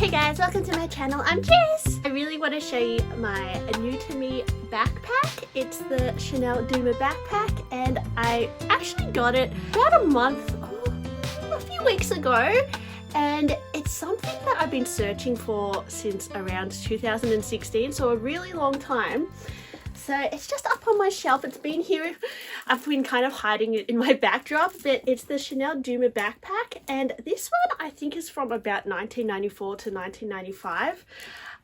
Hey guys, welcome to my channel. I'm Jess. I really want to show you my new to me backpack. It's the Chanel DUMA backpack and I actually got it about a few weeks ago, and it's something that I've been searching for since around 2016, so a really long time. So it's just up on my shelf. It's been here. I've been kind of hiding it in my backdrop, but it's the Chanel DUMA backpack. And this one I think is from about 1994 to 1995.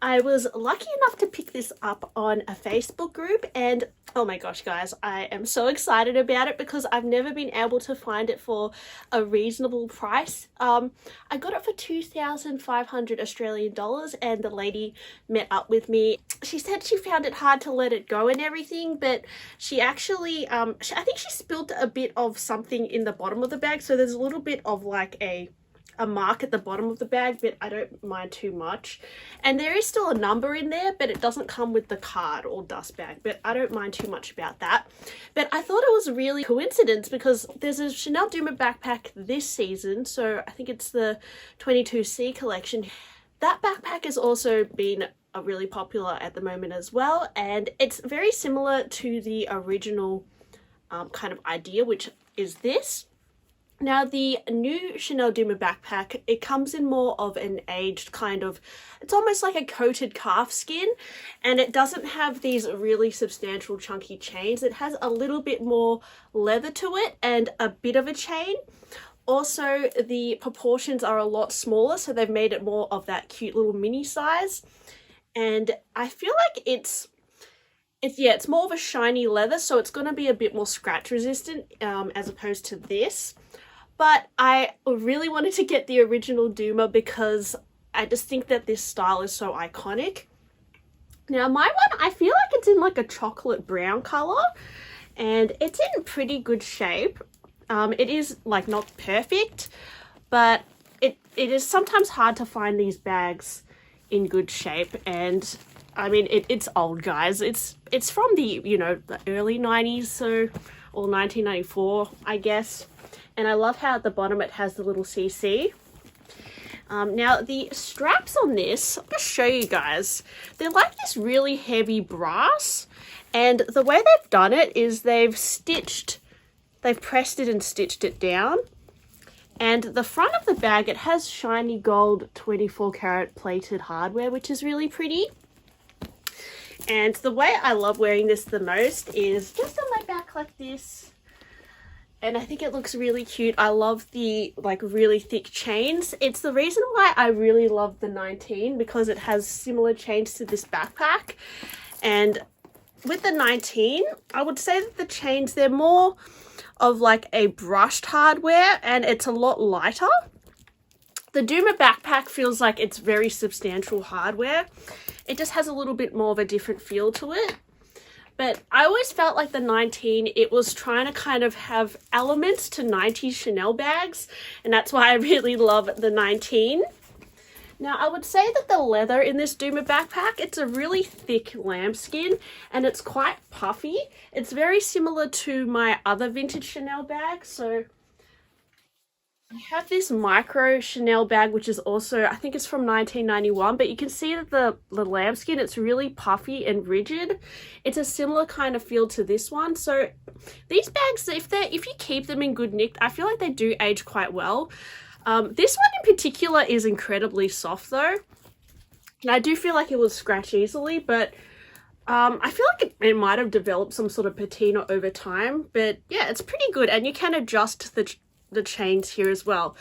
I was lucky enough to pick this up on a Facebook group, and oh my gosh guys, I am so excited about it because I've never been able to find it for a reasonable price. I got it for 2,500 Australian dollars, and the lady met up with me. She said she found it hard to let it go and everything, but she actually, I think she spilled a bit of something in the bottom of the bag, so there's a little bit of like a mark at the bottom of the bag, but I don't mind too much. And there is still a number in there, but it doesn't come with the card or dust bag, but I don't mind too much about that. But I thought it was a really coincidence because there's a Chanel DUMA backpack this season, so I think it's the 22C collection. That backpack has also been really popular at the moment as well, and it's very similar to the original kind of idea, which is this. Now, the new Chanel DUMA backpack, it comes in more of an aged kind of, it's almost like a coated calf skin, and it doesn't have these really substantial chunky chains. It has a little bit more leather to it and a bit of a chain. Also, the proportions are a lot smaller, so they've made it more of that cute little mini size. And I feel like it's more of a shiny leather, so it's going to be a bit more scratch resistant as opposed to this. But I really wanted to get the original DUMA because I just think that this style is so iconic. Now my one, I feel like it's in like a chocolate brown color, and it's in pretty good shape. It is like not perfect, but it is sometimes hard to find these bags in good shape. And I mean, it's old, guys. It's from the, you know, the early 90s, so, or 1994, I guess. And I love how at the bottom it has the little CC. Now the straps on this, I'll just show you guys. They're like this really heavy brass, and the way they've done it is they've pressed it and stitched it down. And the front of the bag, it has shiny gold 24 karat plated hardware, which is really pretty. And the way I love wearing this the most is just on my back like this. And I think it looks really cute. I love the like really thick chains. It's the reason why I really love the 19, because it has similar chains to this backpack. And with the 19, I would say that the chains, they're more of like a brushed hardware and it's a lot lighter. The DUMA backpack feels like it's very substantial hardware. It just has a little bit more of a different feel to it. But I always felt like the 19, it was trying to kind of have elements to 90s Chanel bags, and that's why I really love the 19. Now, I would say that the leather in this DUMA backpack, it's a really thick lambskin, and it's quite puffy. It's very similar to my other vintage Chanel bag. So I have this micro Chanel bag, which is also, I think it's from 1991, but you can see that the lambskin, it's really puffy and rigid. It's a similar kind of feel to this one. So these bags, if you keep them in good nick, I feel like they do age quite well. This one in particular is incredibly soft though, and I do feel like it will scratch easily, but I feel like it might have developed some sort of patina over time. But yeah, it's pretty good, and you can adjust the chains here as well.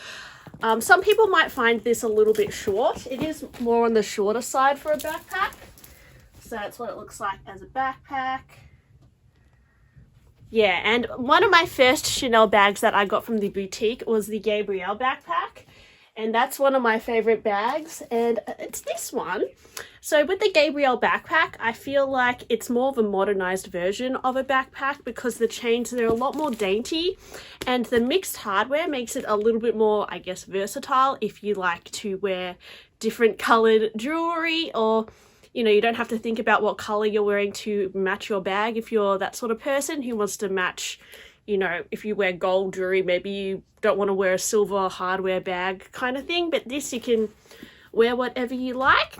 Some people might find this a little bit short. It is more on the shorter side for a backpack. So that's what it looks like as a backpack. Yeah, and one of my first Chanel bags that I got from the boutique was the Gabrielle backpack. And that's one of my favorite bags, and it's this one. So with the Gabrielle backpack, I feel like it's more of a modernized version of a backpack because the chains, they're a lot more dainty, and the mixed hardware makes it a little bit more, I guess, versatile if you like to wear different colored jewelry, or, you know, you don't have to think about what color you're wearing to match your bag if you're that sort of person who wants to match, you know, if you wear gold jewelry, maybe you don't want to wear a silver hardware bag kind of thing. But this, you can wear whatever you like.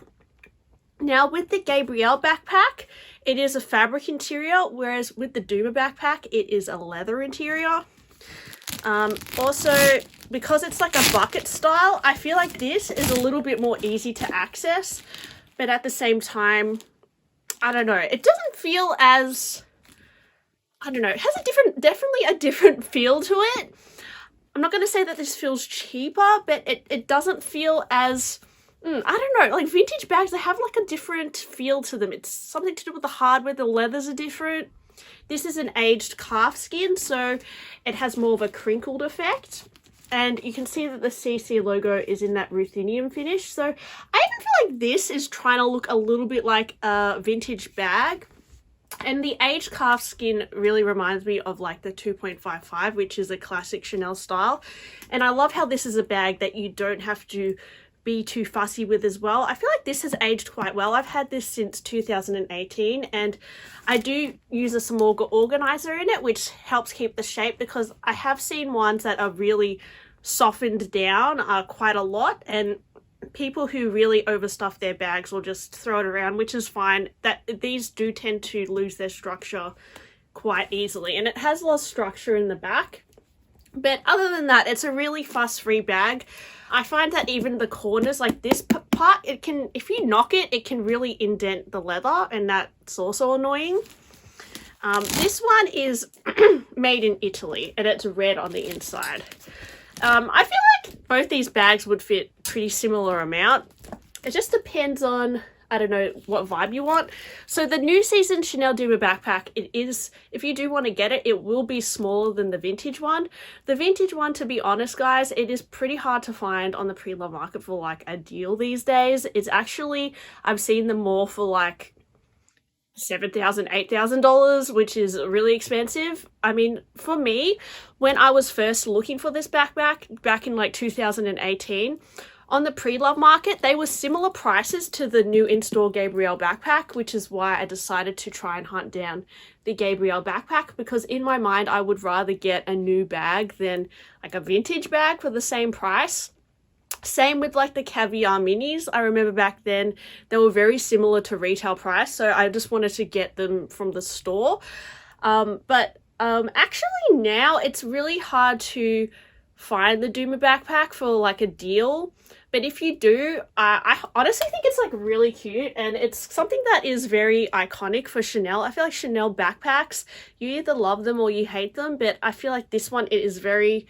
Now with the Gabrielle backpack, it is a fabric interior, whereas with the DUMA backpack, it is a leather interior. Also, because it's like a bucket style, I feel like this is a little bit more easy to access, but at the same time, I don't know, it doesn't feel as, I don't know, it has definitely a different feel to it. I'm not going to say that this feels cheaper, but it doesn't feel as, I don't know, like vintage bags, they have like a different feel to them. It's something to do with the hardware, the leathers are different. This is an aged calf skin, so it has more of a crinkled effect. And you can see that the CC logo is in that ruthenium finish. So I even feel like this is trying to look a little bit like a vintage bag. And the aged calf skin really reminds me of like the 2.55, which is a classic Chanel style. And I love how this is a bag that you don't have to be too fussy with as well. I feel like this has aged quite well. I've had this since 2018 and I do use a small organizer in it, which helps keep the shape, because I have seen ones that are really softened down quite a lot, and people who really overstuff their bags will just throw it around, which is fine. That these do tend to lose their structure quite easily, and it has lost structure in the back. But other than that, it's a really fuss-free bag. I find that even the corners, like this part, it can, if you knock it, it can really indent the leather, and that's also annoying. This one is made in Italy, and it's red on the inside. I feel like both these bags would fit pretty similar amount. It just depends on, I don't know, what vibe you want. So the new season Chanel DUMA backpack, it is, if you do want to get it, it will be smaller than the vintage one. The vintage one, to be honest, guys, it is pretty hard to find on the pre-love market for like a deal these days. It's actually, I've seen them more for like $7,000, $8,000, which is really expensive. I mean, for me, when I was first looking for this backpack back in like 2018, on the pre-love market, they were similar prices to the new in-store Gabrielle backpack, which is why I decided to try and hunt down the Gabrielle backpack, because in my mind, I would rather get a new bag than like a vintage bag for the same price. Same with like the Caviar minis. I remember back then they were very similar to retail price, so I just wanted to get them from the store. Actually now it's really hard to find the DUMA backpack for like a deal. But if you do, I honestly think it's like really cute, and it's something that is very iconic for Chanel. I feel like Chanel backpacks, you either love them or you hate them, but I feel like this one, it is very,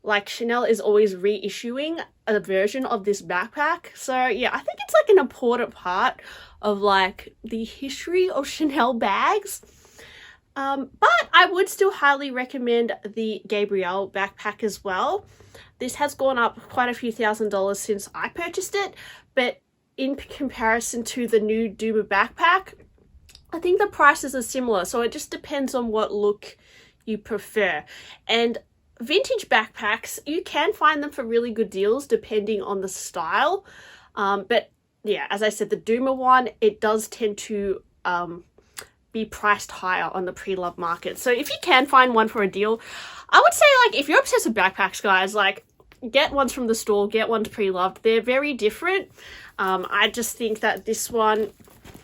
like Chanel is always reissuing a version of this backpack. So yeah, I think it's like an important part of like the history of Chanel bags. But I would still highly recommend the Gabrielle backpack as well. This has gone up quite a few $1,000s since I purchased it, but in comparison to the new DUMA backpack, I think the prices are similar. So it just depends on what look you prefer. And vintage backpacks, you can find them for really good deals depending on the style. But yeah, as I said, the DUMA one, it does tend to be priced higher on the pre-love market. So if you can find one for a deal, I would say like if you're obsessed with backpacks, guys, like get ones from the store, get ones pre-loved. They're very different. I just think that this one,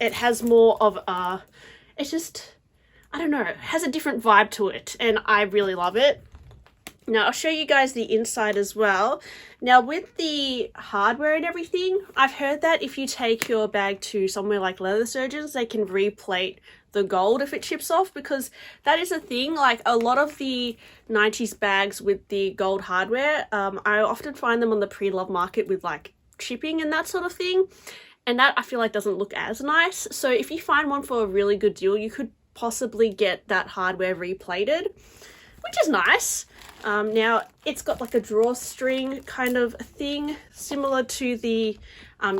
it has more of a, it's just, I don't know, it has a different vibe to it, and I really love it. Now I'll show you guys the inside as well. Now with the hardware and everything, I've heard that if you take your bag to somewhere like leather surgeons, they can replate the gold if it chips off, because that is a thing. Like a lot of the 90s bags with the gold hardware, I often find them on the pre-love market with like chipping and that sort of thing, and that I feel like doesn't look as nice. So if you find one for a really good deal, you could possibly get that hardware replated, which is nice. Now it's got like a drawstring kind of thing similar to the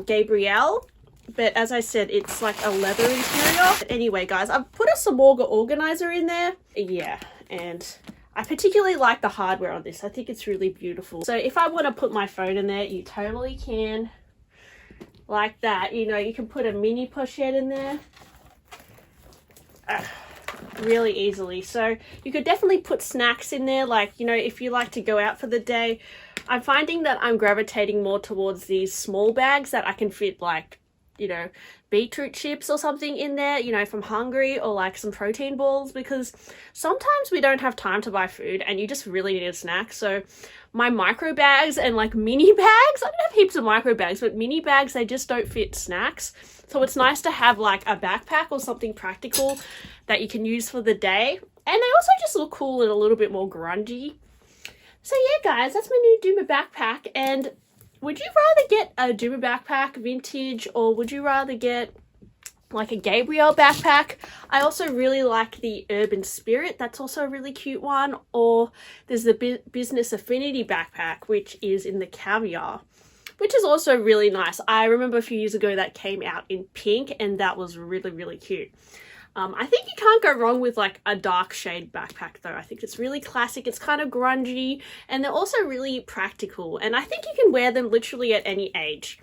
Gabrielle, but as I said, it's like a leather interior. But anyway, guys, I've put a Samorga organizer in there. Yeah, and I particularly like the hardware on this. I think it's really beautiful. So if I want to put my phone in there, you totally can. Like that, you know, you can put a mini pochette in there. Really easily. So you could definitely put snacks in there, like, you know, if you like to go out for the day, I'm finding that I'm gravitating more towards these small bags that I can fit like, you know, beetroot chips or something in there, you know, from Hungry, or like some protein balls, because sometimes we don't have time to buy food and you just really need a snack. So my micro bags and like mini bags, I don't have heaps of micro bags, but mini bags, they just don't fit snacks. So it's nice to have like a backpack or something practical that you can use for the day. And they also just look cool and a little bit more grungy. So yeah, guys, that's my new DUMA backpack. And would you rather get a DUMA backpack vintage, or would you rather get like a Gabrielle backpack? I also really like the Urban Spirit. That's also a really cute one. Or there's the Business Affinity backpack, which is in the Caviar, which is also really nice. I remember a few years ago that came out in pink, and that was really, really cute. I think you can't go wrong with like a dark shade backpack though. I think it's really classic. It's kind of grungy, and they're also really practical. And I think you can wear them literally at any age.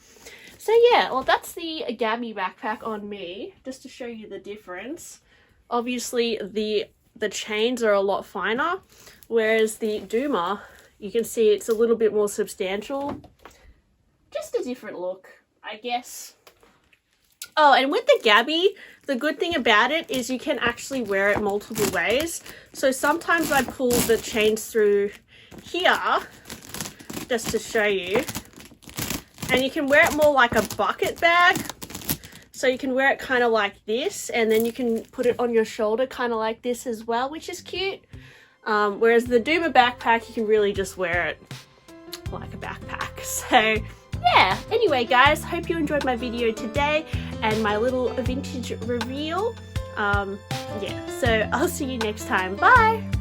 So yeah, well, that's the Gabby backpack on me, just to show you the difference. Obviously the chains are a lot finer, whereas the DUMA, you can see it's a little bit more substantial. Just a different look, I guess. Oh, and with the Gabby, the good thing about it is you can actually wear it multiple ways. So sometimes I pull the chains through here, just to show you. And you can wear it more like a bucket bag. So you can wear it kind of like this, and then you can put it on your shoulder kind of like this as well, which is cute. Whereas the DUMA backpack, you can really just wear it like a backpack. So yeah, anyway guys, hope you enjoyed my video today and my little vintage reveal. Yeah, so I'll see you next time. Bye!